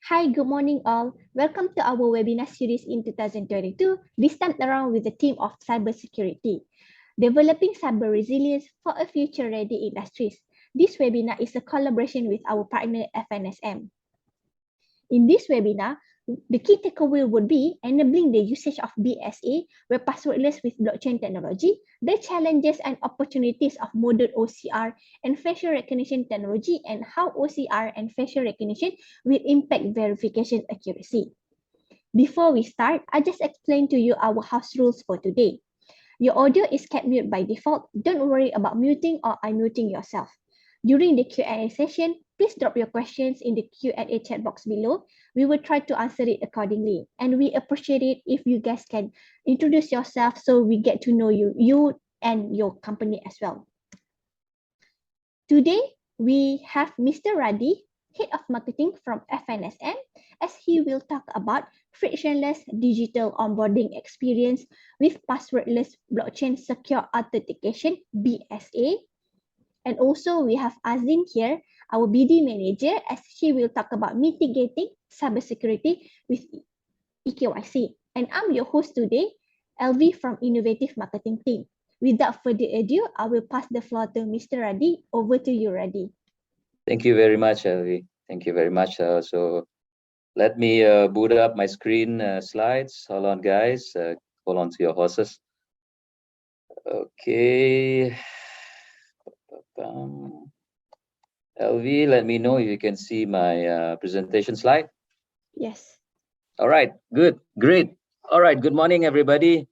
Hi, good morning all. Welcome to our webinar series in 2022, this time around with the theme of cybersecurity, developing cyber resilience for a future-ready industries. This webinar is a collaboration with our partner FNSM. In this webinar, the key takeaway would be enabling the usage of BSA, where passwordless with blockchain technology, the challenges and opportunities of modern OCR and facial recognition technology, and how OCR and facial recognition will impact verification accuracy. Before we start, I just explained to you our house rules for today. Your audio is kept mute by default. Don't worry about muting or unmuting yourself. During the Q&A session, please drop your questions in the Q&A chat box below. We will try to answer it accordingly. And we appreciate it if you guys can introduce yourself so we get to know you and your company as well. Today, we have Mr. Radi, Head of Marketing from FNSM, as he will talk about frictionless digital onboarding experience with passwordless blockchain secure authentication, BSA. And also we have Azim here, our BD manager, as she will talk about mitigating cybersecurity with eKYC. And I'm your host today, LV from Innovative Marketing Team. Without further ado, I will pass the floor to Mr. Radi. Over to you, Radi. Thank you very much, LV. Thank you very much. So let me boot up my screen slides. Hold on, guys. Hold on to your horses. Okay. LV, let me know if you can see my presentation slide. Yes. All right, good, great. All right, good morning, everybody.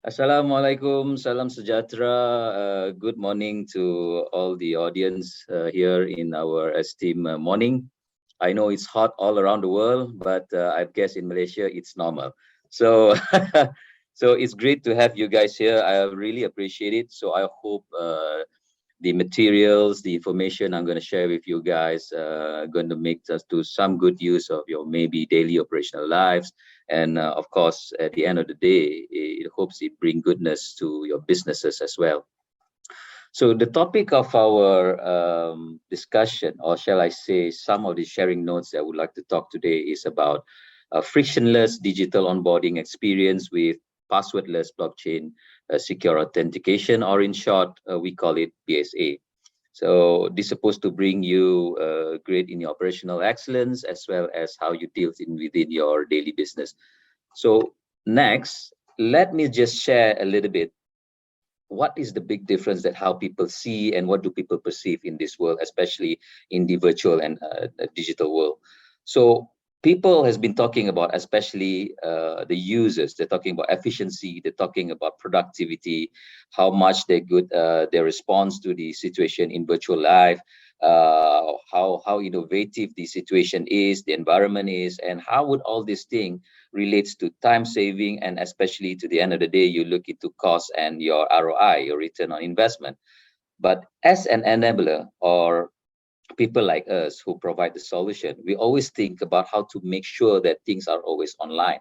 Assalamualaikum, salam sejahtera. Good morning to all the audience here in our esteemed morning. I know it's hot all around the world, but I guess in Malaysia it's normal. So, so it's great to have you guys here. I really appreciate it. So I hope the materials, the information I'm going to share with you guys going to make us do some good use of your maybe daily operational lives. And of course, at the end of the day, it hopes it bring goodness to your businesses as well. So the topic of our discussion, or shall I say, some of the sharing notes that I would like to talk today is about a frictionless digital onboarding experience with passwordless blockchain secure authentication, or in short, we call it BSA. So this is supposed to bring you great in your operational excellence, as well as how you deal within your daily business. So next, let me just share a little bit. What is the big difference that how people see and what do people perceive in this world, especially in the virtual and digital world? So people has been talking about, especially the users, they're talking about efficiency, they're talking about productivity, how much they good their response to the situation in virtual life, how innovative the situation is, the environment is, and how would all these things relates to time saving, and especially to the end of the day, you look into cost and your ROI, your return on investment. But as an enabler, or people like us who provide the solution, we always think about how to make sure that things are always online,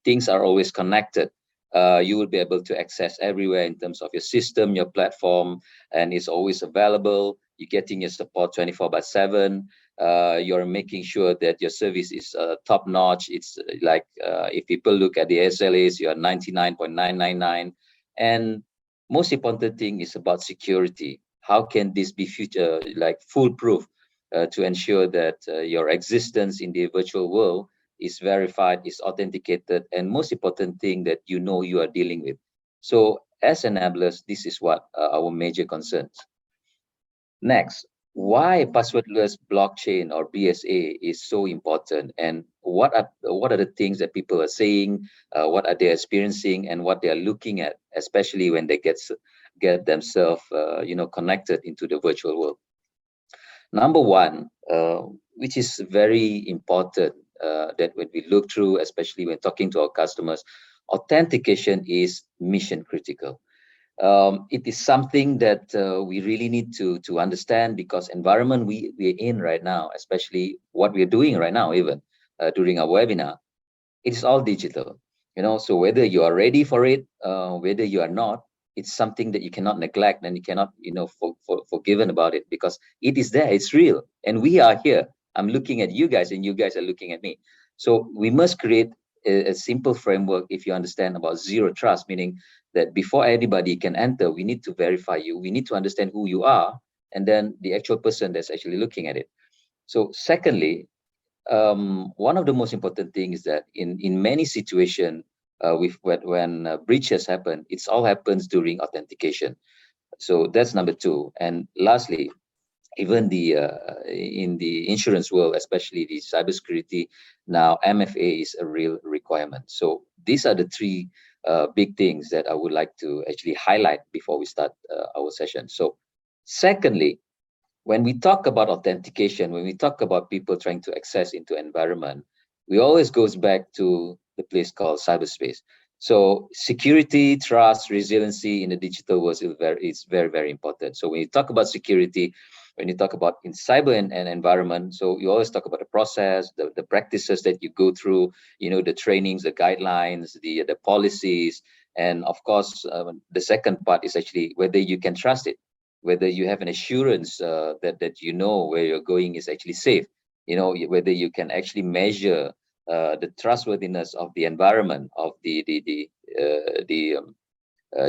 things are always connected. You will be able to access everywhere in terms of your system, your platform, and it's always available. You're getting your support 24/7. You're making sure that your service is top notch. It's like if people look at the SLAs, you're 99.999. And most important thing is about security. How can this be future like foolproof to ensure that your existence in the virtual world is verified, is authenticated, and most important thing that you know you are dealing with. So as enablers, this is what our major concerns. Next, why passwordless blockchain or BSA is so important, and what are the things that people are saying, what are they experiencing, and what they are looking at, especially when they get themselves connected into the virtual world. Number one, which is very important, that when we look through, especially when talking to our customers, authentication is mission critical. It is something that we really need to understand, because environment we're in right now, especially what we're doing right now, even during our webinar, it's all digital. So whether you are ready for it, whether you are not, it's something that you cannot neglect, and you cannot forgiven about it, because it is there, it's real, and we are here. I'm looking at you guys and you guys are looking at me. So we must create a simple framework, if you understand, about zero trust, meaning that before anybody can enter, we need to verify you. We need to understand who you are, and then the actual person that's actually looking at it. So secondly, one of the most important things is that in many situations, when breaches happen, it's all happens during authentication. So that's number two. And lastly, even in the insurance world, especially the cybersecurity, now MFA is a real requirement. So these are the three big things that I would like to actually highlight before we start our session. So secondly, when we talk about authentication, when we talk about people trying to access into environment, we always goes back to the place called cyberspace. So security, trust, resiliency in the digital world is very, very important. So when you talk about security, when you talk about in cyber and environment, so you always talk about the process, the practices that you go through, the trainings, the guidelines, the policies, and of course, the second part is actually whether you can trust it, whether you have an assurance that you know where you're going is actually safe, whether you can actually measure the trustworthiness of the environment, of the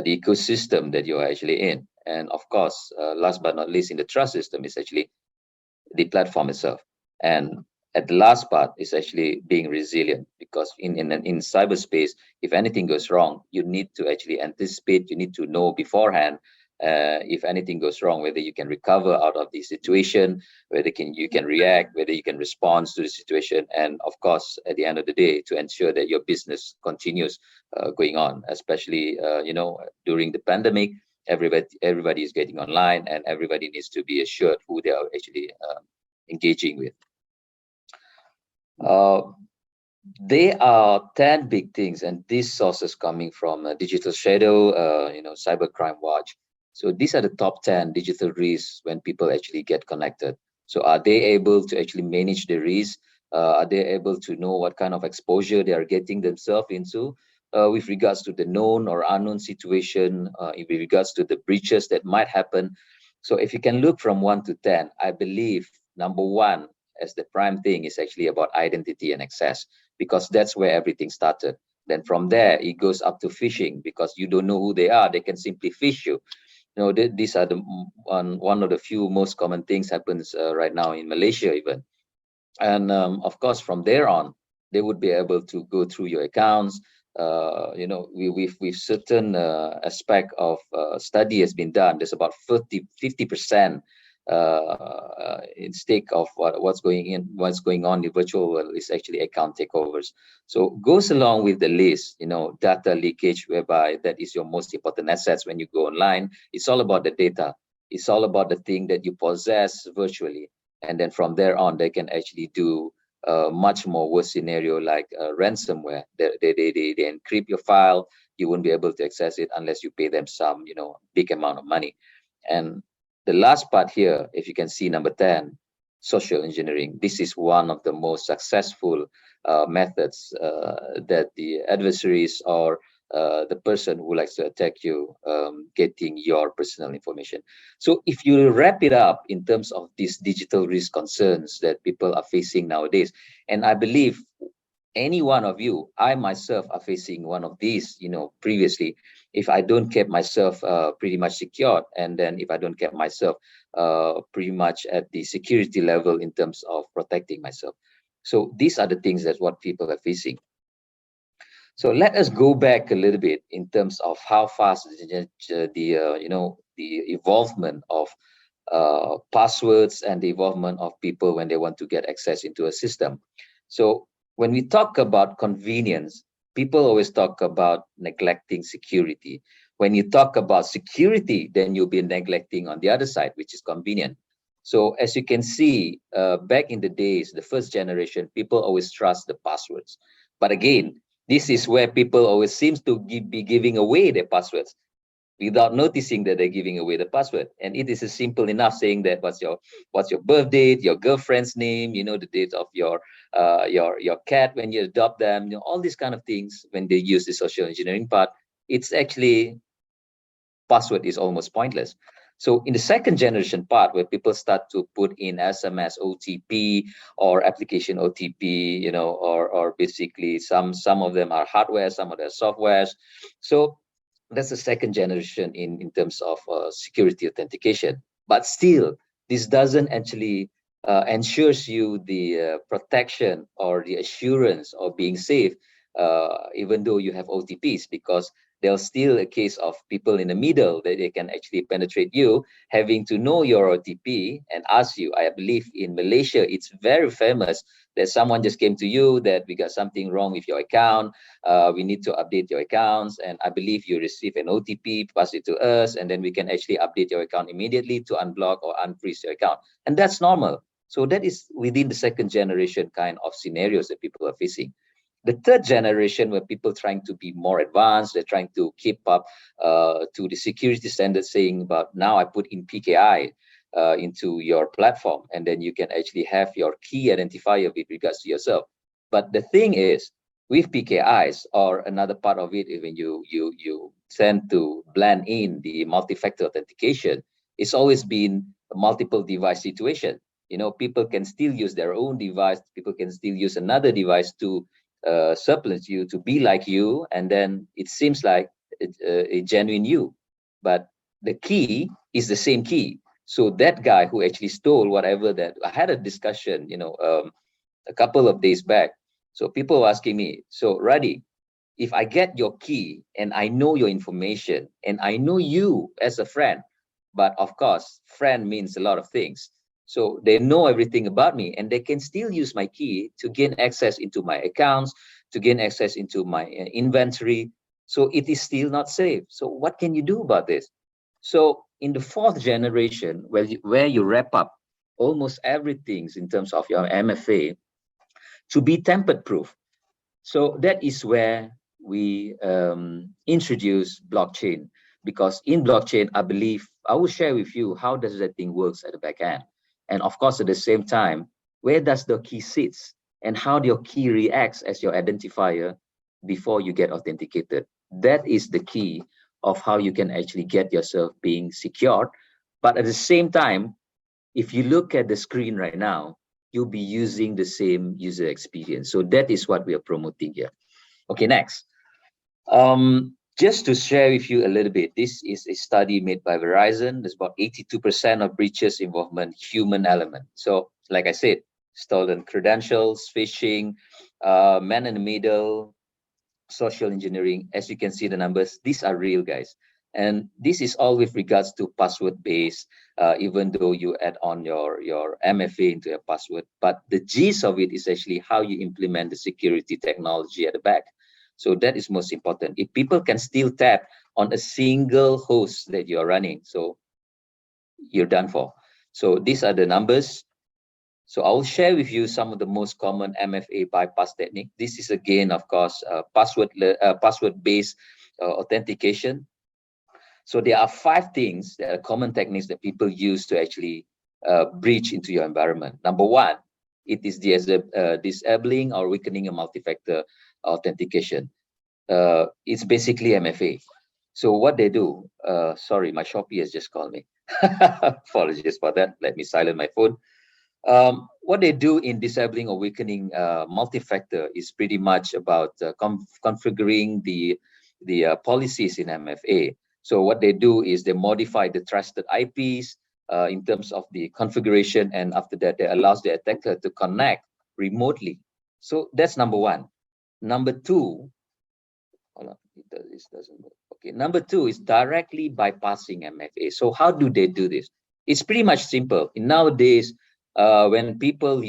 ecosystem that you're actually in. And of course, last but not least, in the trust system is actually the platform itself. And at the last part is actually being resilient, because in cyberspace, if anything goes wrong, you need to actually anticipate, you need to know beforehand if anything goes wrong, whether you can recover out of the situation, whether you can react, whether you can respond to the situation, and of course, at the end of the day, to ensure that your business continues going on, especially during the pandemic. Everybody is getting online, and everybody needs to be assured who they are actually engaging with. There are 10 big things, and these sources coming from Digital Shadow, Cybercrime Watch. So these are the top 10 digital risks when people actually get connected. So are they able to actually manage the risk? Are they able to know what kind of exposure they are getting themselves into with regards to the known or unknown situation, with regards to the breaches that might happen? So if you can look from 1 to 10, I believe number 1 as the prime thing is actually about identity and access, because that's where everything started. Then from there, it goes up to phishing, because you don't know who they are. They can simply phish you. These are the one of the few most common things happens right now in Malaysia even. And of course, from there on, they would be able to go through your accounts. With certain aspect of study has been done. There's about 50% in stake of what's going on in the virtual world is actually account takeovers. So goes along with the list, data leakage, whereby that is your most important assets when you go online. It's all about the data. It's all about the thing that you possess virtually. And then from there on, they can actually do much more worse scenario like ransomware. They encrypt your file. You won't be able to access it unless you pay them some, big amount of money. And the last part here, if you can see number 10, social engineering. This is one of the most successful methods that the adversaries or the person who likes to attack you getting your personal information. So if you wrap it up in terms of these digital risk concerns that people are facing nowadays, and I believe any one of you, I myself are facing one of these, previously, if I don't keep myself pretty much secured, and then if I don't keep myself pretty much at the security level in terms of protecting myself. So these are the things that what people are facing. So let us go back a little bit in terms of how fast the evolvement of passwords and the involvement of people when they want to get access into a system. So when we talk about convenience, people always talk about neglecting security. When you talk about security, then you'll be neglecting on the other side, which is convenient. So as you can see, back in the days, the first generation, people always trust the passwords. But again, this is where people always seems to be giving away their passwords without noticing that they're giving away the password. And it is a simple enough saying that what's your birth date, your girlfriend's name, the date of your cat when you adopt them, all these kind of things. When they use the social engineering part, it's actually password is almost pointless. So in the second generation part, where people start to put in SMS OTP or application OTP, or basically some of them are hardware, some of them are softwares. So that's the second generation in terms of security authentication. But still, this doesn't actually ensures you the protection or the assurance of being safe, even though you have OTPs, because there's still a case of people in the middle that they can actually penetrate you, having to know your OTP and ask you. I believe in Malaysia, it's very famous that someone just came to you that we got something wrong with your account. We need to update your accounts, and I believe you receive an OTP, pass it to us, and then we can actually update your account immediately to unblock or unfreeze your account. And that's normal. So that is within the second generation kind of scenarios that people are facing. The third generation, where people trying to be more advanced, they're trying to keep up to the security standards, saying about, now I put in PKI into your platform, and then you can actually have your key identifier with regards to yourself. But the thing is, with PKIs, or another part of it, even you tend to blend in the multi-factor authentication, it's always been a multiple device situation. People can still use their own device, people can still use another device to supplement you, to be like you, and then it seems like a genuine you, but the key is the same key. So that guy who actually stole whatever, that I had a discussion a couple of days back. So people were asking me, so Radi, if I get your key and I know your information and I know you as a friend, but of course friend means a lot of things, so they know everything about me, and they can still use my key to gain access into my accounts, to gain access into my inventory. So it is still not safe. So what can you do about this? So in the fourth generation, where you wrap up almost everything in terms of your MFA to be tampered proof. So that is where we introduce blockchain, because in blockchain, I believe I will share with you how does that thing works at the back end. And of course, at the same time, where does the key sits and how your key reacts as your identifier before you get authenticated. That is the key of how you can actually get yourself being secured. But at the same time, if you look at the screen right now, you'll be using the same user experience. So that is what we are promoting here. Okay, next. Just to share with you a little bit, this is a study made by Verizon. There's about 82% of breaches involvement human element. So like I said, stolen credentials, phishing, man in the middle, social engineering. As you can see the numbers, these are real, guys. And this is all with regards to password based, even though you add on your MFA into your password. But the gist of it is actually how you implement the security technology at the back. So that is most important. If people can still tap on a single host that you're running, so you're done for. So these are the numbers. So I'll share with you some of the most common MFA bypass technique. This is again, of course, password-based authentication. So there are 5 things that are common techniques that people use to actually breach into your environment. Number 1, it is disabling or weakening a multi-factor authentication. It's basically MFA. So what they do, sorry, my Shopee has just called me. Apologies for that. Let me silence my phone. What they do in disabling or weakening multi-factor is pretty much about configuring the policies in MFA. So what they do is they modify the trusted IPs in terms of the configuration, and after that, they allows the attacker to connect remotely. So that's number 1. Number 2, hold on, this doesn't work. Okay, number 2 is directly bypassing MFA. So how do they do this? It's pretty much simple. Nowadays, when people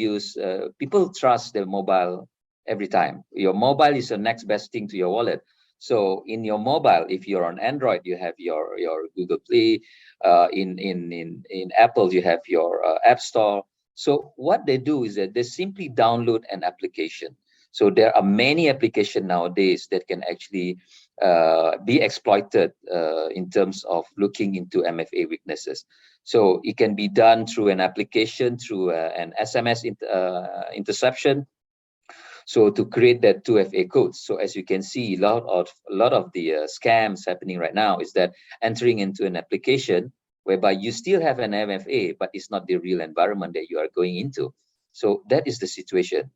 people trust their mobile every time. Your mobile is the next best thing to your wallet. So in your mobile, if you're on Android, you have your Google Play. In Apple, you have your App Store. So what they do is that they simply download an application. So there are many applications nowadays that can actually be exploited in terms of looking into MFA weaknesses. So it can be done through an application, through an SMS interception. So to create that 2FA codes. So as you can see, a lot of the scams happening right now is that entering into an application whereby you still have an MFA, but it's not the real environment that you are going into. So that is the situation.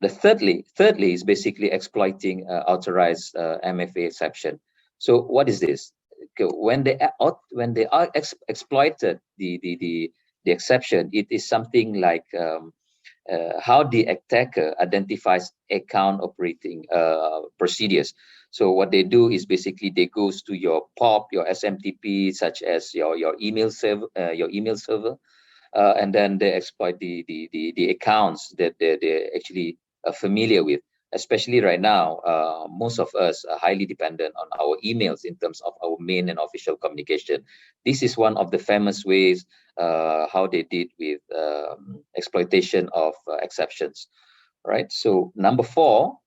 The thirdly is basically exploiting authorized MFA exception. So what is this? Okay, when they are exploited the exception, it is something like how the attacker identifies account operating procedures. So what they do is basically they goes to your POP, your SMTP, such as your email server, and then they exploit the accounts that they're actually familiar with. Especially right now, most of us are highly dependent on our emails in terms of our main and official communication. This is one of the famous ways how they did with exploitation of exceptions, right? So number 4,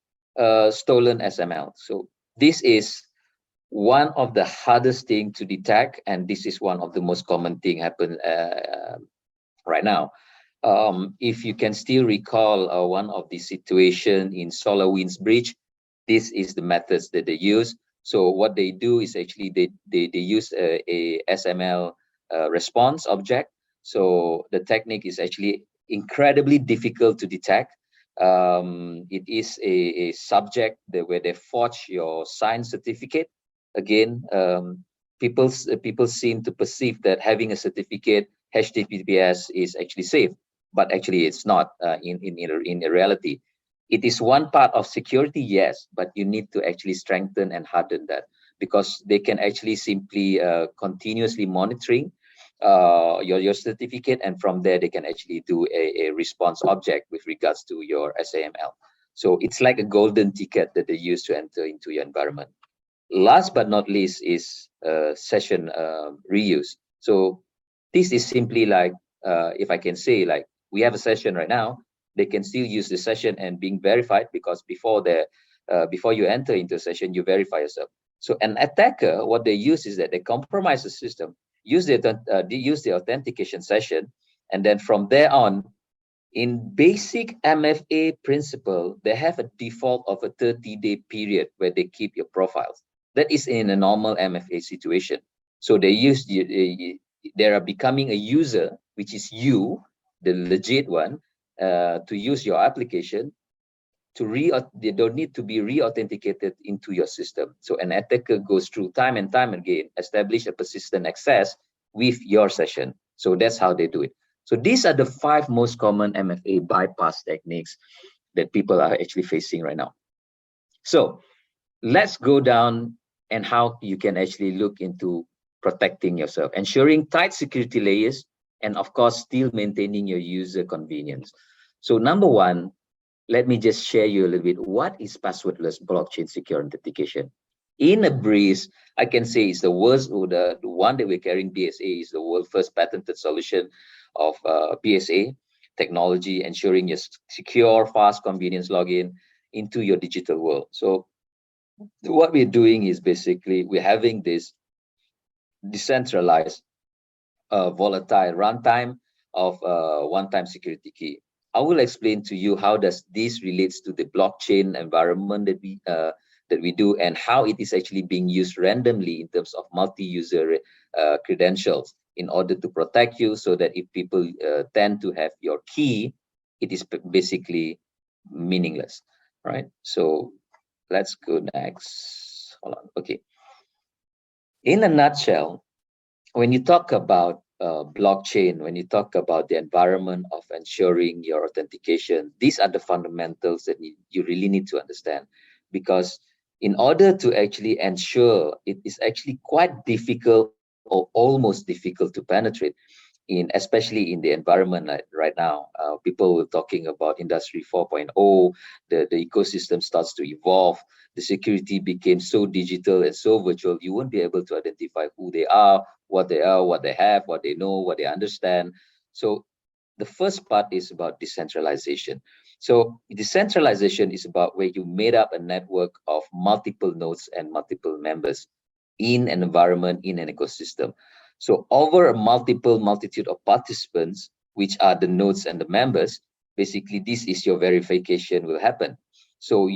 stolen SML. So this is one of the hardest thing to detect, and this is one of the most common thing happen right now. If you can still recall one of the situation in SolarWinds breach, this is the methods that they use. So what they do is actually they use a SML response object. So the technique is actually incredibly difficult to detect. It is a subject where they forge your signed certificate. Again, people seem to perceive that having a certificate HTTPS is actually safe, but actually it's not in reality. It is one part of security, yes, but you need to actually strengthen and harden that, because they can actually simply continuously monitoring your certificate, and from there they can actually do a response object with regards to your SAML. So it's like a golden ticket that they use to enter into your environment. Last but not least is session reuse. So this is simply like, if I can say, like, we have a session right now, they can still use the session and being verified, because before you enter into a session, you verify yourself. So an attacker, what they use is that they compromise the system, use the authentication session, and then from there on, in basic MFA principle, they have a default of a 30-day period where they keep your profiles. That is in a normal MFA situation. So they are becoming a user, which is you, the legit one, to use your application. They don't need to be re-authenticated into your system. So an attacker goes through time and time again, establish a persistent access with your session. So that's how they do it. So these are the 5 most common MFA bypass techniques that people are actually facing right now. So let's go down and how you can actually look into protecting yourself, ensuring tight security layers, and of course, still maintaining your user convenience. So number 1, let me just share you a little bit. What is passwordless blockchain secure authentication? In a breeze, I can say it's the one that we're carrying, BSA, is the world's first patented solution of BSA technology, ensuring your secure, fast, convenience login into your digital world. So what we're doing is basically we're having this decentralized, volatile runtime of OneTime Security Key. I will explain to you how does this relates to the blockchain environment that we do, and how it is actually being used randomly in terms of multi-user credentials in order to protect you, so that if people tend to have your key, it is basically meaningless, right? So let's go next. Hold on. Okay. In a nutshell, when you talk about blockchain, when you talk about the environment of ensuring your authentication, these are the fundamentals that you really need to understand, because in order to actually ensure, it is actually quite difficult or almost difficult to penetrate especially in the environment like right now. People were talking about industry 4.0, the ecosystem starts to evolve, the security became so digital and so virtual, you won't be able to identify who they are, what they have, what they know, what they understand. So the first part is about decentralization. So decentralization is about where you made up a network of multiple nodes and multiple members in an environment, in an ecosystem. So over a multitude of participants, which are the nodes and the members, basically this is your verification will happen. So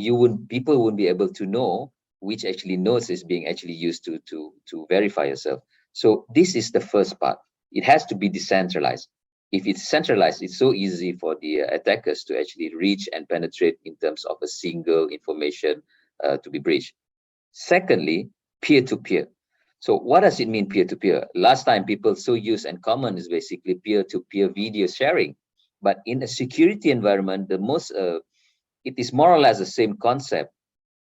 people wouldn't be able to know which actually nodes is being actually used to verify yourself. So this is the first part. It has to be decentralized. If it's centralized, it's so easy for the attackers to actually reach and penetrate in terms of a single information to be breached. Secondly, peer-to-peer. So what does it mean peer-to-peer? Last time people so used and common is basically peer-to-peer video sharing. But in a security environment, it is more or less the same concept,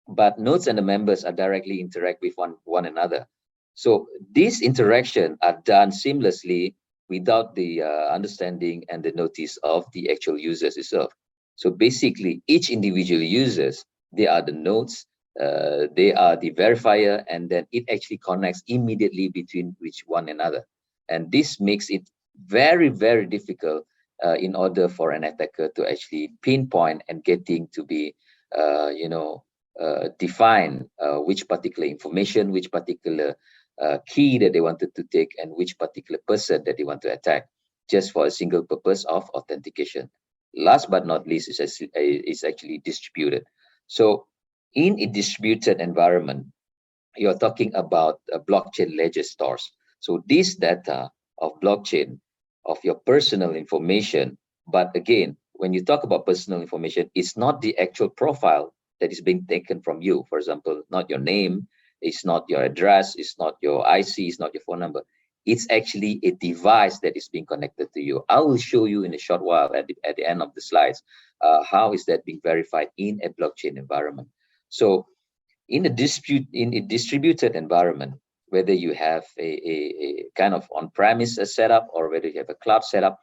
but nodes and the members are directly interact with one another. So these interactions are done seamlessly without the understanding and the notice of the actual users itself. So basically, each individual users, they are the nodes, they are the verifier, and then it actually connects immediately between one another. And this makes it very, very difficult in order for an attacker to actually pinpoint and getting to be, define which particular information, which particular key that they wanted to take, and which particular person that they want to attack, just for a single purpose of authentication. Last but not least, is actually distributed. So in a distributed environment, you're talking about blockchain ledger stores. So this data of blockchain, of your personal information, but again, when you talk about personal information, it's not the actual profile that is being taken from you. For example, not your name, it's not your address, it's not your IC, it's not your phone number. It's actually a device that is being connected to you. I will show you in a short while at the end of the slides how is that being verified in a blockchain environment. So in a distributed environment, whether you have a kind of on-premise setup or whether you have a cloud setup,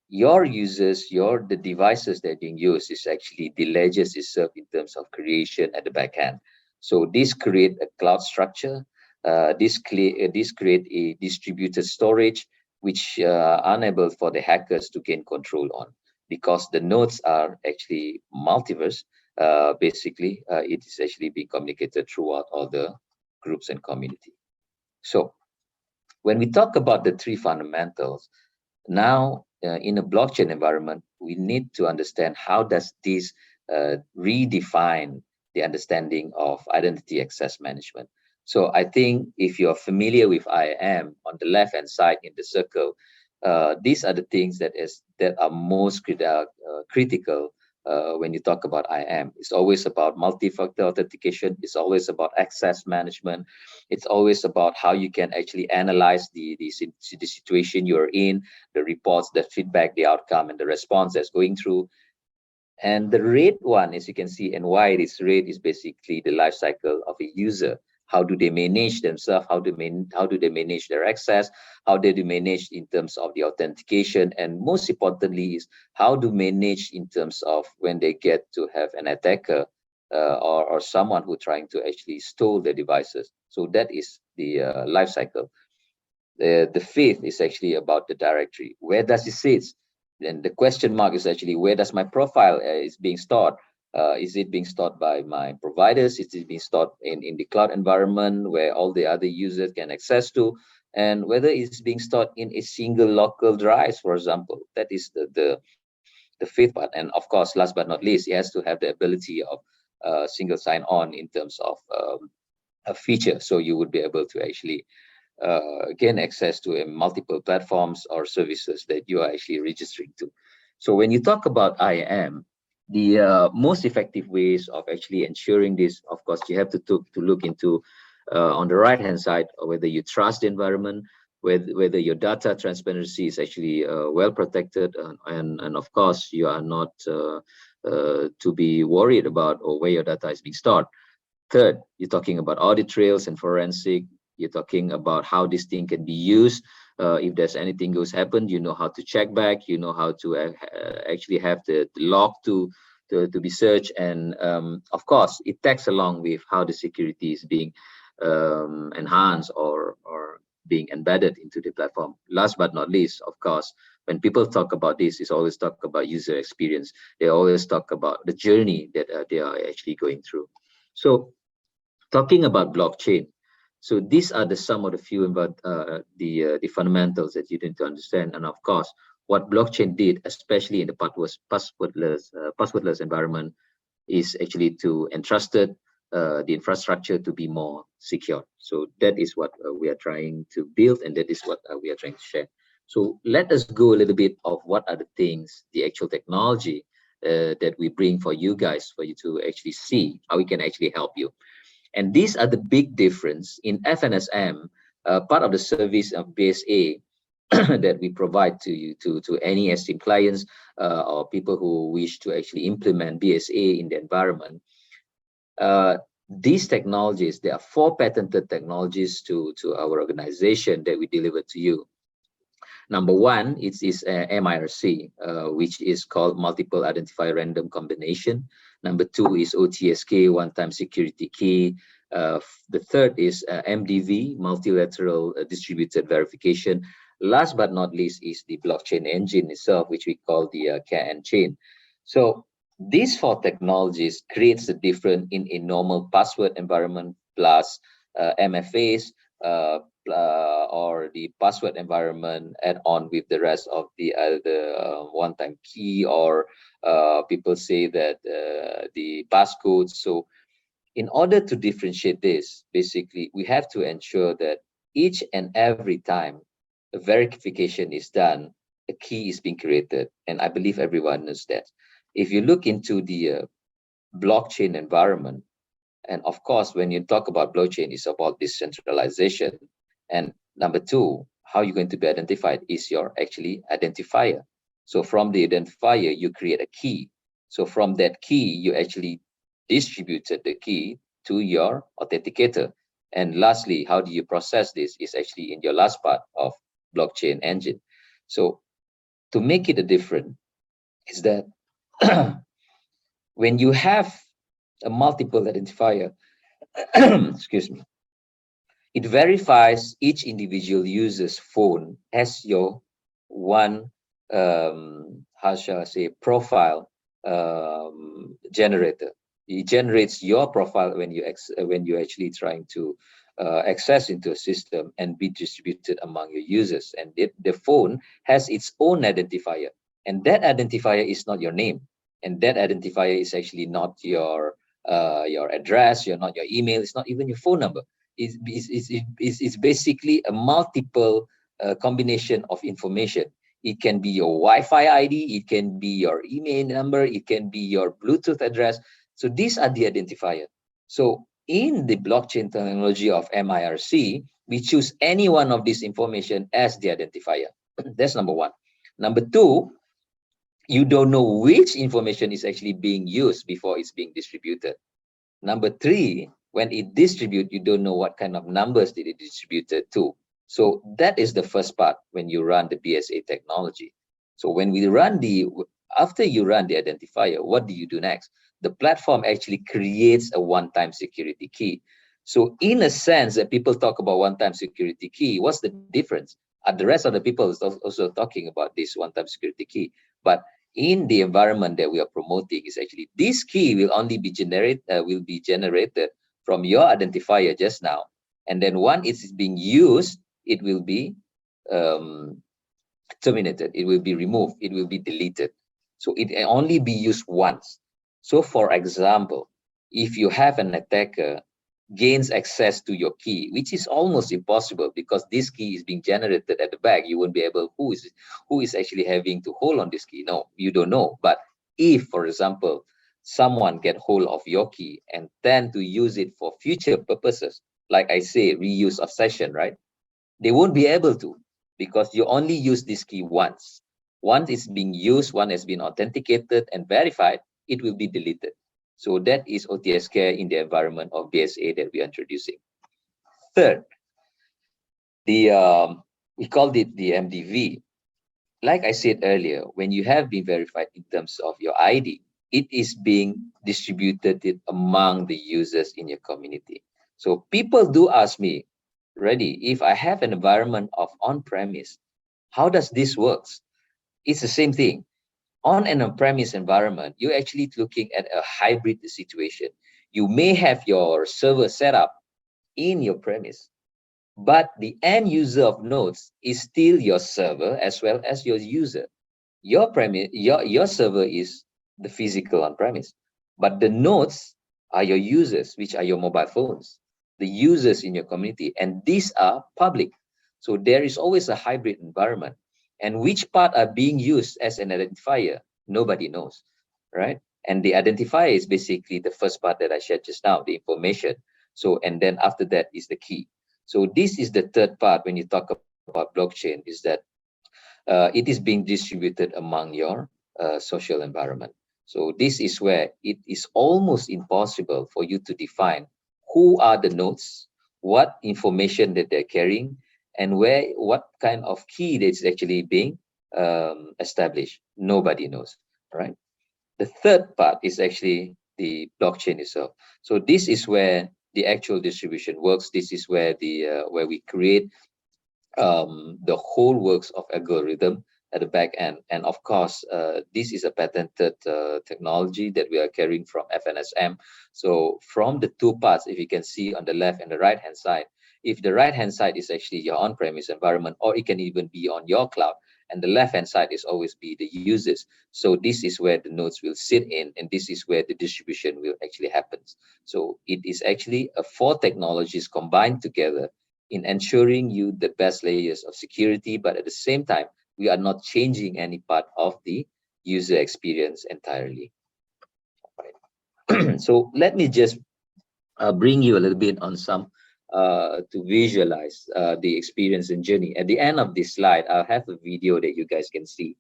your users, the devices that are being used is actually the ledgers itself in terms of creation at the back end. So this create a cloud structure. This create a distributed storage, which unable for the hackers to gain control on, because the nodes are actually multiverse. Basically, it is actually being communicated throughout all the groups and community. So when we talk about the three fundamentals, now in a blockchain environment, we need to understand how does this redefine the understanding of identity access management. So I think if you're familiar with IAM, on the left-hand side in the circle, these are the things that are most critical when you talk about IAM. It's always about multi-factor authentication. It's always about access management. It's always about how you can actually analyze the situation you're in, the reports, the feedback, the outcome, and the response that's going through. And the red one, as you can see, and why it is red, is basically the life cycle of a user. How do they manage themselves? How do they manage their access? How do they manage in terms of the authentication? And most importantly is how do manage in terms of when they get to have an attacker or someone who trying to actually steal their devices. So that is the life cycle. The fifth is actually about the directory. Where does it sit? Then the question mark is actually where does my profile is being stored? Is it being stored by my providers? Is it being stored in the cloud environment where all the other users can access to? And whether it's being stored in a single local drive, for example. That is the fifth part. And of course, last but not least, it has to have the ability of single sign-on in terms of a feature. So you would be able to actually gain access to multiple platforms or services that you are actually registering to. So when you talk about IAM, the most effective ways of actually ensuring this, of course, you have to look into on the right hand side, whether you trust the environment, whether your data transparency is actually well protected, and of course you are not to be worried about or where your data is being stored. Third, you're talking about audit trails and forensic. You're talking about how this thing can be used. If there's anything goes happen, you know how to check back. You know how to actually have the log to be searched, and of course, it tags along with how the security is being enhanced or being embedded into the platform. Last but not least, of course, when people talk about this, it's always talk about user experience. They always talk about the journey that they are actually going through. So, talking about blockchain. So these are some of the few about the fundamentals that you need to understand, and of course, what blockchain did, especially in the passwordless environment, is actually to entrusted the infrastructure to be more secure. So that is what we are trying to build, and that is what we are trying to share. So let us go a little bit of what are the things, the actual technology that we bring for you guys, for you to actually see how we can actually help you. And these are the big difference in FNSM, part of the service of BSA that we provide to you, to any esteemed clients or people who wish to actually implement BSA in the environment. These technologies, there are 4 patented technologies to our organization that we deliver to you. Number 1 is MIRC, which is called Multiple Identifier Random Combination. Number 2 is OTSK, One-Time Security Key. The third is MDV, Multilateral Distributed Verification. Last but not least is the blockchain engine itself, which we call the CAN chain. So these 4 technologies creates the difference in a normal password environment plus MFAs, or the password environment add on with the rest of the one-time key, or people say that the passcode. So in order to differentiate this, basically we have to ensure that each and every time a verification is done, a key is being created, and I believe everyone knows that. If you look into the blockchain environment, and of course, when you talk about blockchain, it's about decentralization. And number 2, how you're going to be identified is your actually identifier. So from the identifier, you create a key. So from that key, you actually distributed the key to your authenticator. And lastly, how do you process this is actually in your last part of blockchain engine. So to make it a different is that when you have a multiple identifier, excuse me, it verifies each individual user's phone as your one, how shall I say, profile generator. It generates your profile when you actually trying to access into a system and be distributed among your users. And the phone has its own identifier, and that identifier is not your name, and that identifier is actually not your address, not your email, it's not even your phone number. It's basically a multiple combination of information. It can be your Wi-Fi ID, it can be your email number, it can be your Bluetooth address. So these are the identifier. So in the blockchain technology of MIRC, we choose any one of these information as the identifier. That's number 1. Number 2, you don't know which information is actually being used before it's being distributed. Number 3, when it distributes, you don't know what kind of numbers did it distributed to. So that is the first part when you run the BSA technology. So when we run after you run the identifier, what do you do next? The platform actually creates a one-time security key. So in a sense that people talk about one-time security key, what's the difference? The rest of the people is also talking about this one-time security key. But in the environment that we are promoting is actually this key will only be generated from your identifier just now. And then once it is being used, it will be terminated. It will be removed. It will be deleted. So it can only be used once. So for example, if you have an attacker gains access to your key, which is almost impossible because this key is being generated at the back, you won't be able, who is actually having to hold on this key? No, you don't know. But if, for example, someone get hold of your key and tend to use it for future purposes, like I say, reuse of session, right? They won't be able to, because you only use this key once. Once it's being used, one has been authenticated and verified, it will be deleted. So that is OTSK in the environment of BSA that we are introducing. Third, we called it the MDV. Like I said earlier, when you have been verified in terms of your ID, it is being distributed among the users in your community. So people do ask me, Reddy, if I have an environment of on-premise, how does this work? It's the same thing. On an on-premise environment, you're actually looking at a hybrid situation. You may have your server set up in your premise, but the end user of nodes is still your server as well as your user. Your server is the physical on-premise, but the nodes are your users, which are your mobile phones, the users in your community, and these are public. So there is always a hybrid environment. And which part are being used as an identifier? Nobody knows, right? And the identifier is basically the first part that I shared just now, the information. So, and then after that is the key. So this is the third part when you talk about blockchain, is that it is being distributed among your social environment. So this is where it is almost impossible for you to define who are the nodes, what information that they're carrying, and what kind of key that's actually being established. Nobody knows, right? The third part is actually the blockchain itself. So this is where the actual distribution works. This is where where we create the whole works of algorithm at the back end. And of course, this is a patented technology that we are carrying from FNSM. So from the two parts, if you can see on the left and the right hand side, if the right hand side is actually your on-premise environment, or it can even be on your cloud, and the left hand side is always be the users. So this is where the nodes will sit in, and this is where the distribution will actually happen. So it is actually four technologies combined together in ensuring you the best layers of security, but at the same time, we are not changing any part of the user experience entirely. Right. So let me just bring you a little bit on some to visualize the experience and journey. At the end of this slide, I'll have a video that you guys can see.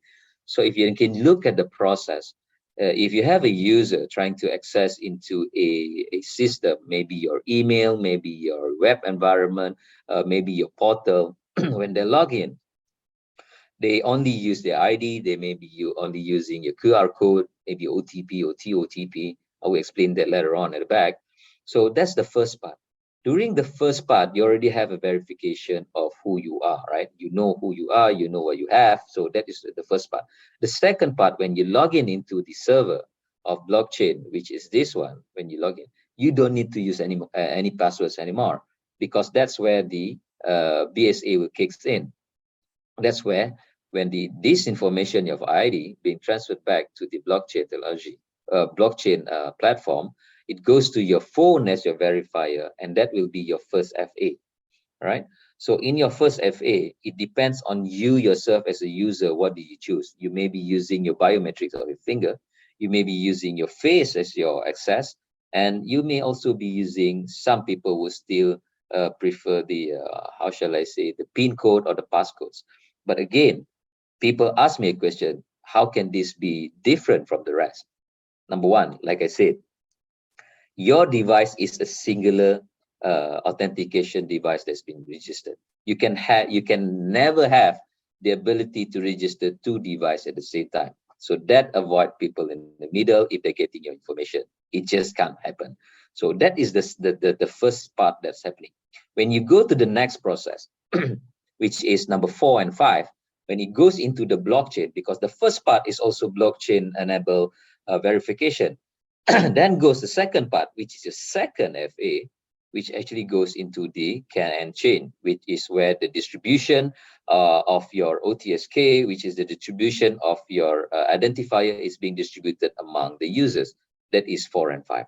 So if you can look at the process, if you have a user trying to access into a system, maybe your email, maybe your web environment, maybe your portal, when they log in, they only use their ID, they may be only using your QR code, maybe OTP or TOTP. I will explain that later on at the back. So that's the first part. During the first part, you already have a verification of who you are, right? You know who you are, you know what you have. So that is the first part. The second part, when you log in into the server of blockchain, which is this one, when you log in, you don't need to use any passwords anymore, because that's where the BSA will kicks in. That's where when this information of ID being transferred back to the blockchain technology, platform, it goes to your phone as your verifier, and that will be your first FA, right? So in your first FA, it depends on you yourself as a user. What do you choose? You may be using your biometrics of your finger. You may be using your face as your access, and you may also be using, some people will still prefer the, how shall I say, the PIN code or the passcodes. But again, people ask me a question, how can this be different from the rest? Number one, like I said, your device is a singular authentication device that's been registered. You can never have the ability to register two devices at the same time. So that avoid people in the middle if they're getting your information. It just can't happen. So that is the first part that's happening. When you go to the next process, which is number 4 and 5, when it goes into the blockchain, because the first part is also blockchain enable verification. Then goes the second part, which is the second FA, which actually goes into the can chain, which is where the distribution of your OTSK, which is the distribution of your identifier, is being distributed among the users. That is 4 and 5.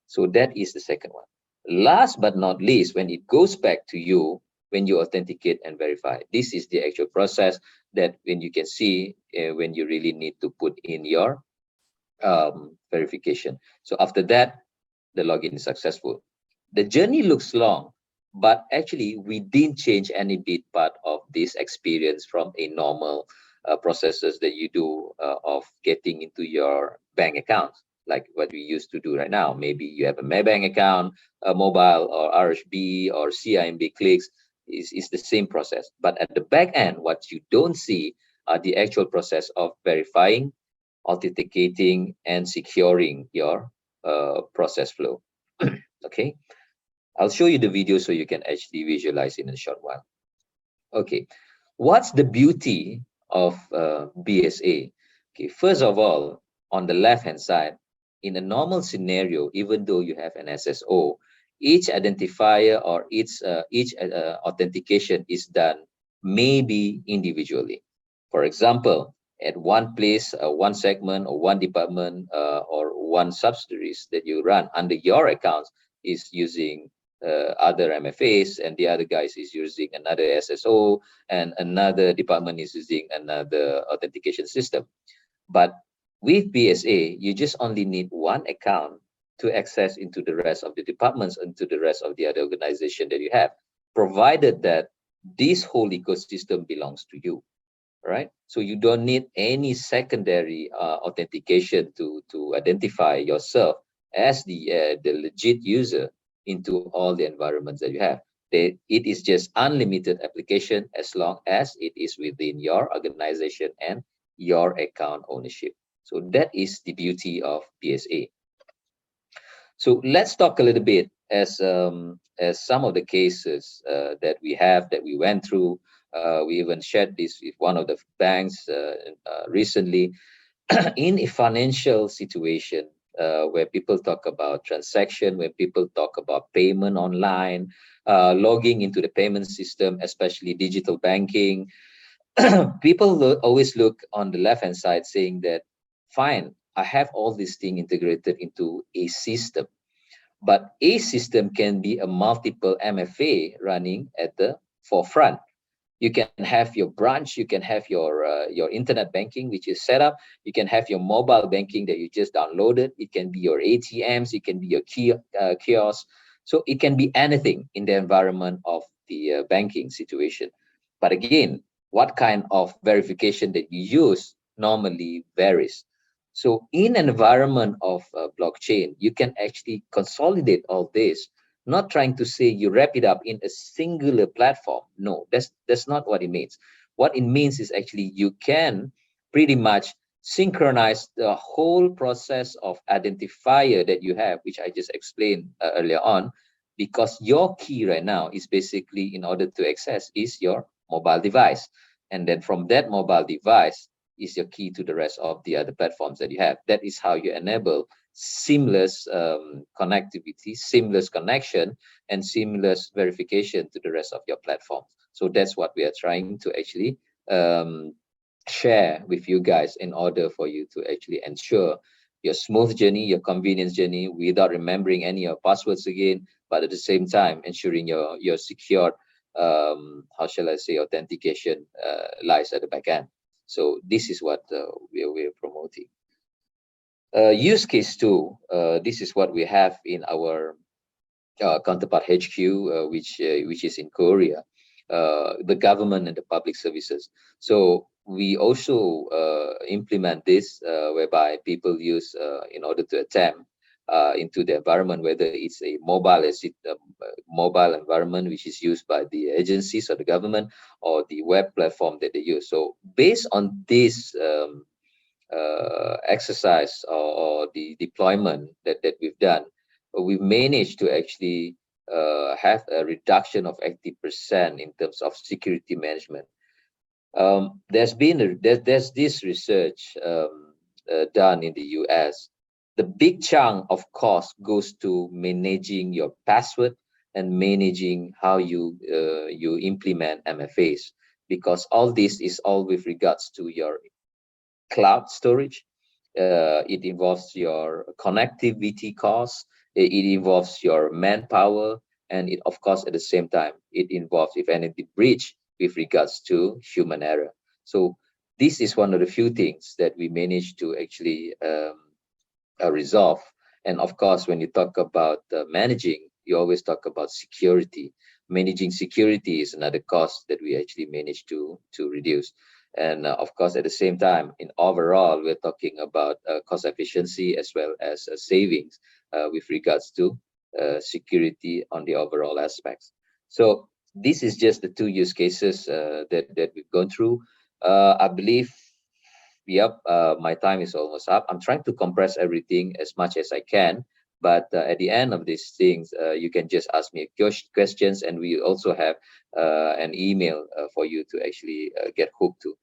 So that is the second one. Last but not least, when it goes back to you, when you authenticate and verify, this is the actual process that when you can see when you really need to put in your verification. So after that, the login is successful. The journey looks long, but actually we didn't change any bit part of this experience from a normal processes that you do of getting into your bank account, like what we used to do right now. Maybe you have a Maybank account, a mobile or RHB or CIMB clicks, is the same process. But at the back end, what you don't see are the actual process of verifying, authenticating, and securing your process flow. Okay, I'll show you the video so you can actually visualize in a short while. Okay, what's the beauty of BSA? Okay, first of all, on the left hand side, in a normal scenario, even though you have an SSO, each identifier or each authentication is done maybe individually. For example, at one place, one segment, or one department, or one subsidiaries that you run under your accounts is using other MFAs, and the other guys is using another SSO, and another department is using another authentication system. But with BSA, you just only need one account to access into the rest of the departments and to the rest of the other organization that you have, provided that this whole ecosystem belongs to you, right? So you don't need any secondary authentication to identify yourself as the legit user into all the environments that you have. It is just unlimited application as long as it is within your organization and your account ownership. So that is the beauty of PSA. So let's talk a little bit as some of the cases that we went through. We even shared this with one of the banks recently. In a financial situation where people talk about transaction, where people talk about payment online, logging into the payment system, especially digital banking, people always look on the left hand side saying that, fine, I have all these things integrated into a system, but a system can be a multiple MFA running at the forefront. You can have your branch, you can have your internet banking, which is set up. You can have your mobile banking that you just downloaded. It can be your ATMs, it can be your kiosk. So it can be anything in the environment of the banking situation. But again, what kind of verification that you use normally varies. So in an environment of blockchain, you can actually consolidate all this, not trying to say you wrap it up in a singular platform. No, that's not what it means. What it means is actually you can pretty much synchronize the whole process of identifier that you have, which I just explained earlier on, because your key right now is basically, in order to access, is your mobile device. And then from that mobile device is your key to the rest of the other platforms that you have. That is how you enable seamless connectivity, seamless connection, and seamless verification to the rest of your platform. So that's what we are trying to actually share with you guys in order for you to actually ensure your smooth journey, your convenience journey, without remembering any of passwords again, but at the same time ensuring your secure, how shall I say, authentication lies at the back end. So this is what we're promoting. Use case 2, this is what we have in our counterpart HQ, which is in Korea, the government and the public services. So we also implement this whereby people use in order to attempt into the environment, whether it's a mobile environment which is used by the agencies or the government, or the web platform that they use. So based on this exercise or the deployment that we've done, we've managed to actually have a reduction of 80% in terms of security management. There's this research done in the US. The big chunk of cost goes to managing your password and managing how you implement MFAs, because all this is all with regards to your cloud storage. It involves your connectivity costs, it involves your manpower, and it, of course, at the same time, it involves, if anything, breach with regards to human error. So this is one of the few things that we managed to actually resolve. And of course, when you talk about managing, you always talk about security. Managing security is another cost that we actually managed to reduce. And of course, at the same time, in overall, we're talking about cost efficiency as well as savings with regards to security on the overall aspects. So this is just the 2 use cases that we've gone through. I believe, yep, my time is almost up. I'm trying to compress everything as much as I can. But at the end of these things, you can just ask me questions, and we also have an email for you to actually get hooked to.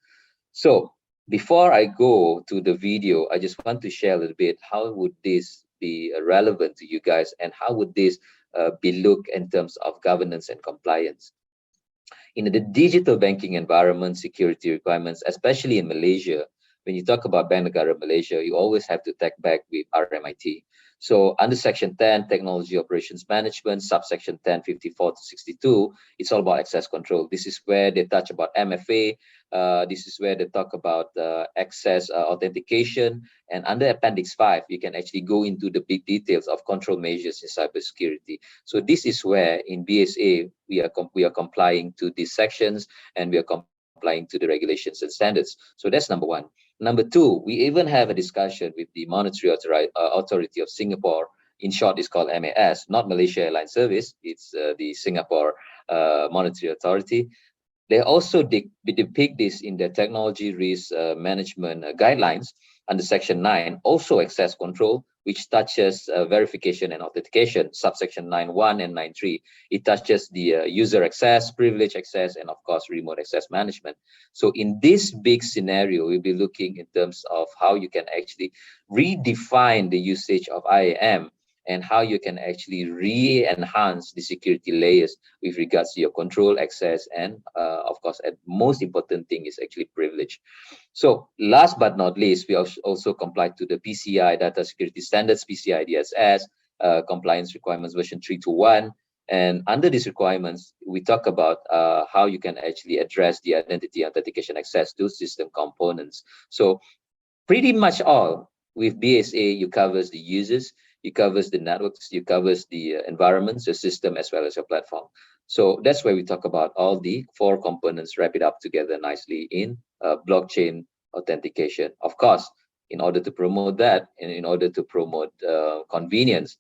So before I go to the video, I just want to share a little bit, how would this be relevant to you guys, and how would this be looked in terms of governance and compliance? In the digital banking environment, security requirements, especially in Malaysia, when you talk about Bank Negara Malaysia, you always have to tag back with RMIT. So under Section 10, Technology Operations Management, subsection 10, 54 to 62, it's all about access control. This is where they touch about MFA. This is where they talk about access authentication. And under Appendix 5, you can actually go into the big details of control measures in cybersecurity. So this is where in BSA, we are complying to these sections, and we are complying to the regulations and standards. So that's number one. Number two, we even have a discussion with the Monetary Authority of Singapore. In short, it's called MAS, not Malaysia Airlines Service. It's the Singapore Monetary Authority. They also depict this in their technology risk management guidelines under Section 9, also access control, which touches verification and authentication, subsection 9.1 and 9.3. It touches the user access, privilege access, and of course, remote access management. So in this big scenario, we'll be looking in terms of how you can actually redefine the usage of IAM and how you can actually re-enhance the security layers with regards to your control, access, and of course, the most important thing is actually privilege. So last but not least, we also comply to the PCI Data Security Standards, PCI DSS, compliance requirements version 321. And under these requirements, we talk about how you can actually address the identity authentication access to system components. So pretty much all with BSA, you covers the users, you covers the networks, you covers the environments, your system, as well as your platform. So that's where we talk about all the 4 components, wrap it up together nicely in blockchain authentication. Of course, in order to promote that, and in order to promote convenience,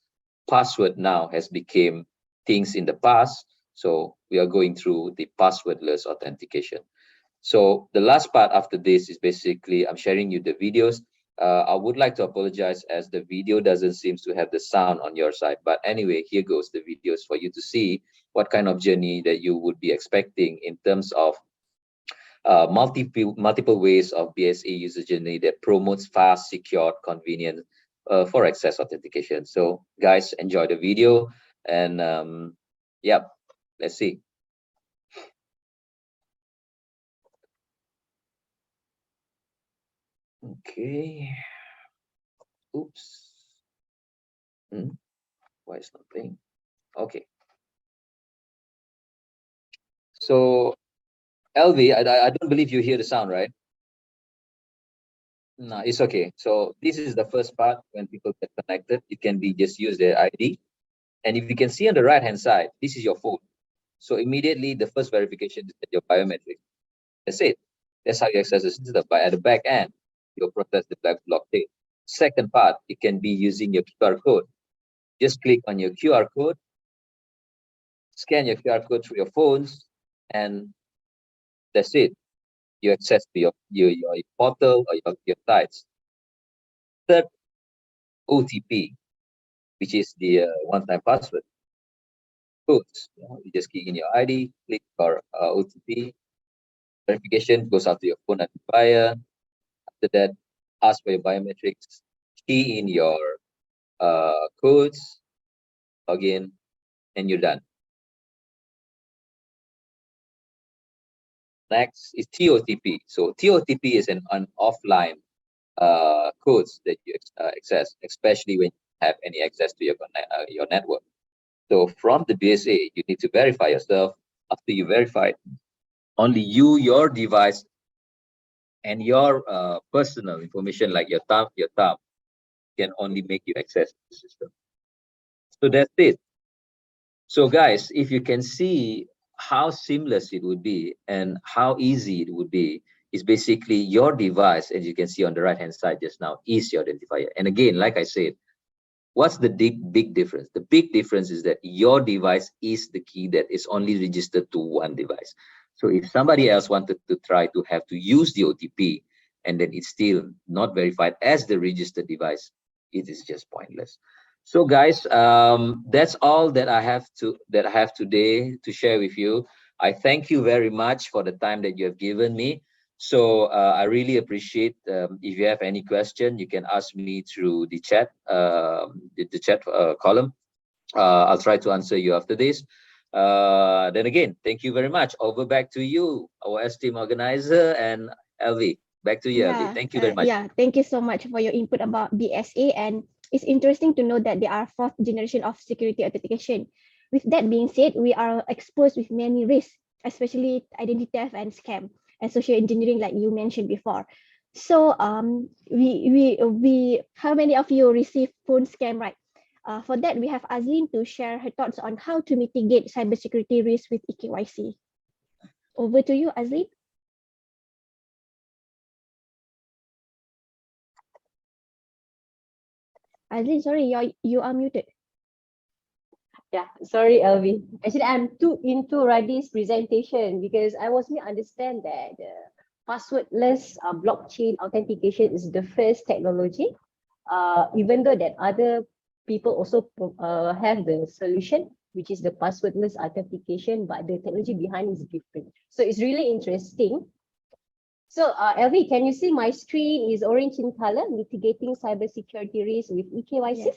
password now has become things in the past. So we are going through the passwordless authentication. So the last part after this is basically I'm sharing you the videos. I would like to apologize as the video doesn't seem to have the sound on your side. But anyway, here goes the videos for you to see what kind of journey that you would be expecting in terms of multiple ways of BSA user journey that promotes fast, secure, convenient for access authentication. So guys, enjoy the video, and yeah, let's see. Okay. Oops. Why is not playing? Okay. So LV, I don't believe you hear the sound, right? No, it's okay. So this is the first part. When people get connected, it can be just use their ID. And if you can see on the right hand side, this is your phone. So immediately the first verification is your biometric. That's it. That's how you access the system. But at the back end, you'll process the blockchain. Second part, it can be using your QR code. Just click on your QR code, scan your QR code through your phones, and that's it. You access to your portal or your sites. Third, OTP, which is the one-time password. Codes. You just key in your ID, click for OTP. Verification goes out to your phone identifier. After that, ask for your biometrics. Key in your codes, login, and you're done. Next is TOTP. So TOTP is an offline codes that you access, especially when you have any access to your network. So from the BSA, you need to verify yourself. After you verify, only you, your device, and your personal information like your thumb can only make you access the system. So that's it. So guys, if you can see how seamless it would be and how easy it would be, is basically your device, as you can see on the right hand side just now, is your identifier. And again, like I said, what's the big difference? The big difference is that your device is the key that is only registered to one device. So if somebody else wanted to try to have to use the OTP and then it's still not verified as the registered device, it is just pointless. So guys, that's all that I have today to share with you. I thank you very much for the time that you have given me. So I really appreciate if you have any question, you can ask me through the chat, column. I'll try to answer you after this. Then again, thank you very much. Over back to you, our esteemed organizer, and LV. Back to you, LV. Thank you very much. Thank you so much for your input about BSA. And it's interesting to know that there are fourth generation of security authentication. With that being said, we are exposed with many risks, especially identity theft and scam and social engineering, like you mentioned before. So we how many of you receive phone scam, right? For that, we have Azlin to share her thoughts on how to mitigate cybersecurity risk with eKYC. Over to you, Azlin. Azlin, sorry, you are muted. Yeah, sorry, LV. Actually, I'm too into Radi's presentation because I was me understand that passwordless blockchain authentication is the first technology. Even though that other people also have the solution, which is the passwordless authentication, but the technology behind is different. So it's really interesting. So LV, can you see my screen is orange in color, mitigating cybersecurity risk with eKYC?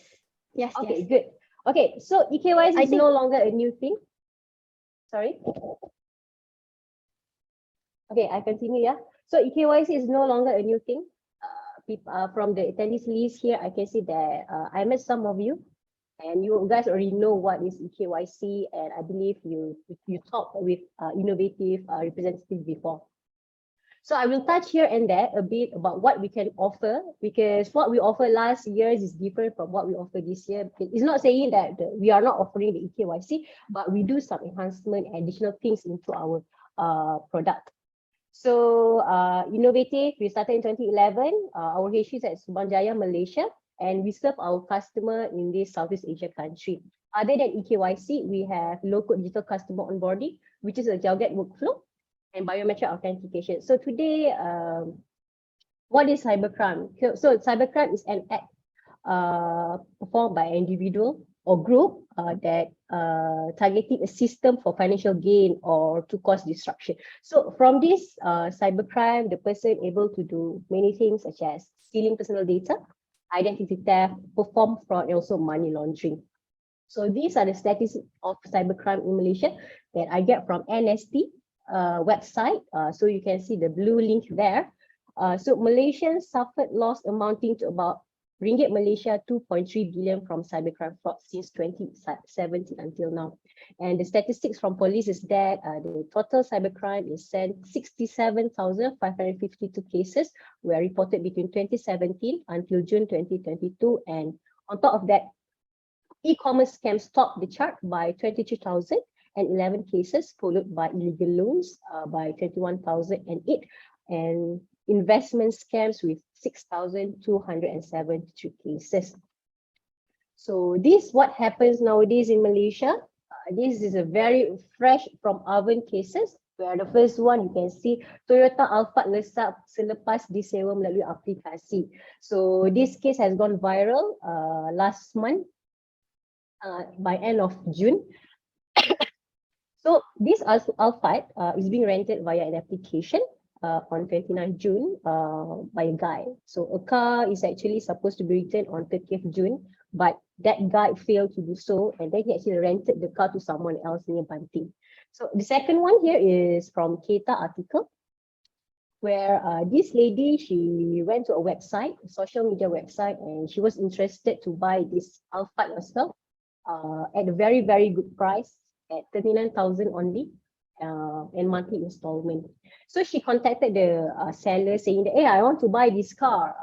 Yes. Okay, good. Okay, so eKYC is no longer a new thing. Sorry. Okay, I continue, yeah. So eKYC is no longer a new thing. From the attendees list here, I can see that I met some of you, and you guys already know what is eKYC, and I believe you talked with Innov8tif representative before. So I will touch here and there a bit about what we can offer, because what we offer last year is different from what we offer this year. It's not saying that we are not offering the eKYC, but we do some enhancement and additional things into our product. So Innov8tif, we started in 2011. Our HQ is at Subang Jaya, Malaysia, and we serve our customer in this Southeast Asia country. Other than eKYC, we have local digital customer onboarding, which is a GeoGet workflow, and biometric authentication. So today, what is cybercrime? So cybercrime is an act performed by an individual or group that targeting a system for financial gain or to cause disruption. So from this cybercrime, the person able to do many things such as stealing personal data, identity theft, perform fraud, and also money laundering. So these are the statistics of cybercrime in Malaysia that I get from NST website. So you can see the blue link there. So Malaysians suffered loss amounting to about Ringgit Malaysia 2.3 billion from cybercrime fraud since 2017 until now. And the statistics from police is that the total cybercrime is 67,552 cases were reported between 2017 until June 2022. And on top of that, e-commerce scams topped the chart by 23,011 cases, followed by illegal loans by 21,008, and investment scams with 6,273 cases. So this what happens nowadays in Malaysia. This is a very fresh from oven cases, where the first one you can see Toyota Alphard lesap selepas disewa melalui aplikasi. So this case has gone viral last month by end of June. So this Alphard is being rented via an application on 29th June by a guy. So a car is actually supposed to be returned on 30th June, but that guy failed to do so, and then he actually rented the car to someone else near Banting. So the second one here is from Keta article, where this lady, she went to a website, a social media website, and she was interested to buy this Alphard herself at a very, very good price at 39,000 only. And monthly installment. So she contacted the seller saying that, hey, I want to buy this car.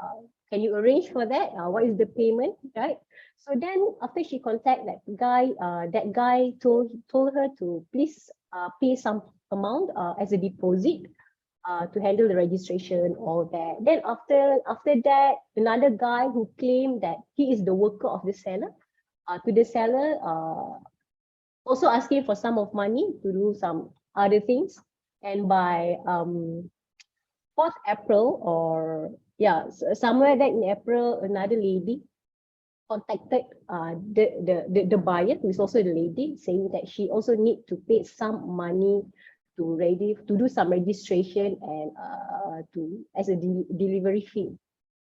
Can you arrange for that? What is the payment, right? So then after she contacted that guy told her to please pay some amount as a deposit to handle the registration, all that. Then after that, another guy who claimed that he is the worker of the seller, to the seller, also asking for some of money to do some other things. And by 4th April, or somewhere there in April, another lady contacted the buyer, who is also the lady, saying that she also need to pay some money to do some registration and as a delivery fee.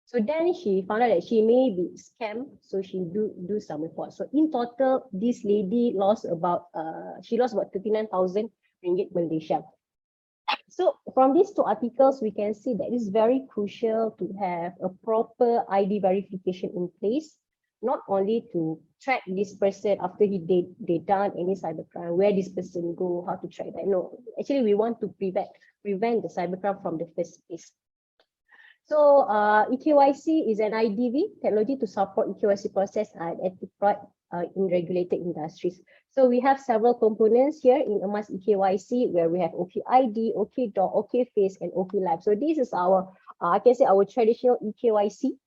So then she found out that she may be scammed, so she do some report. So in total, this lady lost about 39,000 ringgit Malaysia. So from these two articles, we can see that it's very crucial to have a proper ID verification in place, not only to track this person after they done any cybercrime, where this person go, how to track that. No, actually we want to prevent the cybercrime from the first place. So eKYC is an IDV technology to support eKYC process and enterprise in regulated industries. So we have several components here in Emas eKYC, where we have OKID, OKDoc, OKFace, and OKLive. So this is our, I can say, our traditional eKYC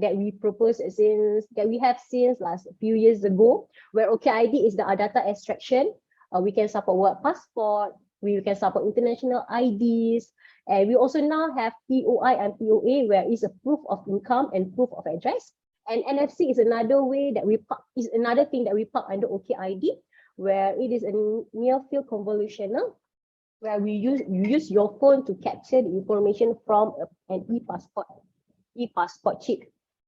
that we propose that we have since last few years ago, where OKID is the data extraction. We can support work passport, we can support international IDs, and we also now have POI and POA, where it's a proof of income and proof of address. And NFC is another way that is another thing that we park under OKID, where it is a near field convolutional, where you use your phone to capture the information from an e-passport chip.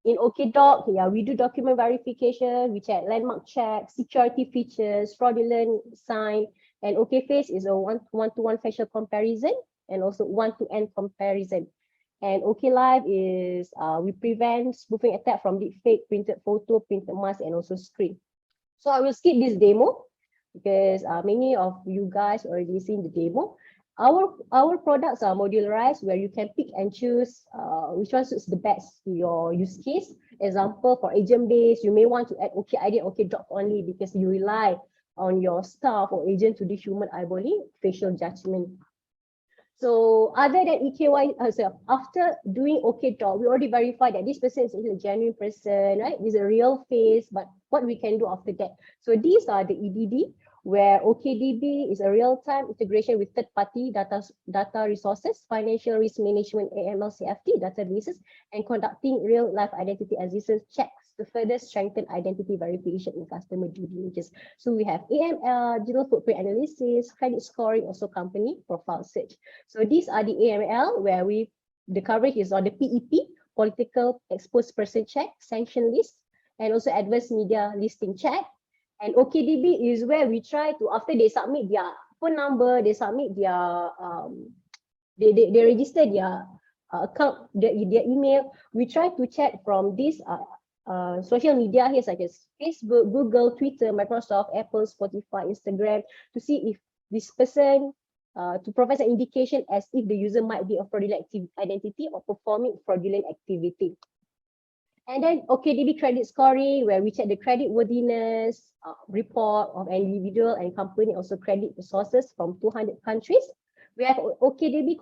In OKDoc, yeah, we do document verification, we check landmark checks, security features, fraudulent sign, and OKFace is a one-to-one facial comparison and also one-to-end comparison. And OKLive is we prevent spoofing attack from deepfake, printed photo, printed mask, and also screen. So I will skip this demo because many of you guys already seen the demo. Our products are modularized, where you can pick and choose which one suits the best to your use case. Example, for agent base, you may want to add OKID and OKDoc only because you rely on your staff or agent to do human eyeballing, facial judgment. So other than after doing OKDoc, we already verified that this person is a genuine person, right? This is a real face, but what we can do after that? So these are the EDD, where OKDB is a real-time integration with third-party data resources, financial risk management, AML, CFT databases, and conducting real-life identity existence checks to further strengthen identity verification in customer due diligence. So we have AML, digital footprint analysis, credit scoring, also company profile search. So these are the AML, where the coverage is on the PEP, political exposed person check, sanction list, and also adverse media listing check. And OKDB is where we try to, after they submit their phone number, they submit their, they register their account, their email, we try to check from this social media here, such as Facebook, Google, Twitter, Microsoft, Apple, Spotify, Instagram, to see if this person, to provide an indication as if the user might be a fraudulent identity or performing fraudulent activity. And then OKDB credit scoring, where we check the credit worthiness report of an individual and company, also credit resources from 200 countries. We have OKDB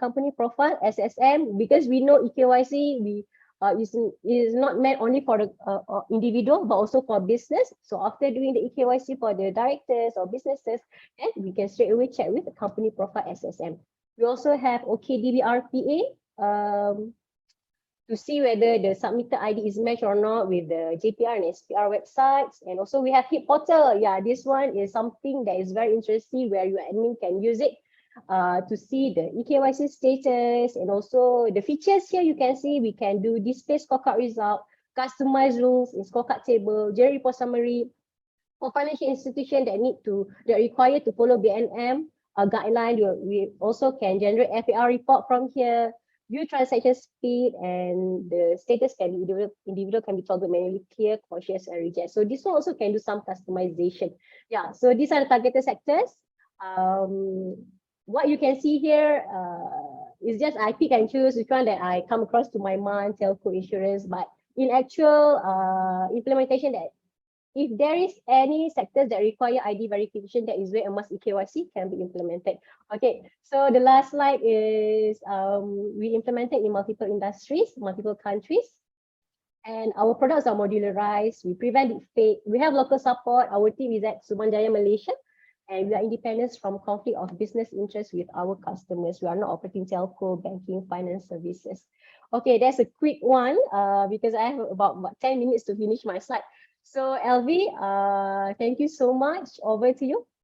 company profile, SSM, because we know eKYC is not meant only for the individual, but also for business. So after doing the eKYC for the directors or businesses, then we can straight away check with the company profile SSM. We also have OKDB RPA, to see whether the submitted ID is matched or not with the JPR and SPR websites. And also we have HIP portal. Yeah, this one is something that is very interesting, where your admin can use it to see the eKYC status, and also the features here. You can see we can do display scorecard result, customize rules in scorecard table, general report summary. For financial institution that require to follow BNM guideline, we also can generate FAR report from here. View transaction speed, and the status can be individual can be toggled manually, clear, cautious, and reject. So this one also can do some customization. Yeah, so these are the targeted sectors. What you can see here is just I pick and choose which one that I come across to my mind, telco, insurance, but in actual implementation, that if there is any sectors that require ID verification, that is where a must eKYC can be implemented. Okay, so the last slide is we implemented in multiple industries, multiple countries, and our products are modularized. We prevent deepfake. We have local support. Our team is at Sumanjaya, Malaysia, and we are independent from conflict of business interest with our customers. We are not operating telco, banking, finance services. Okay, that's a quick one because I have about 10 minutes to finish my slide. So LV, thank you so much. Over to you.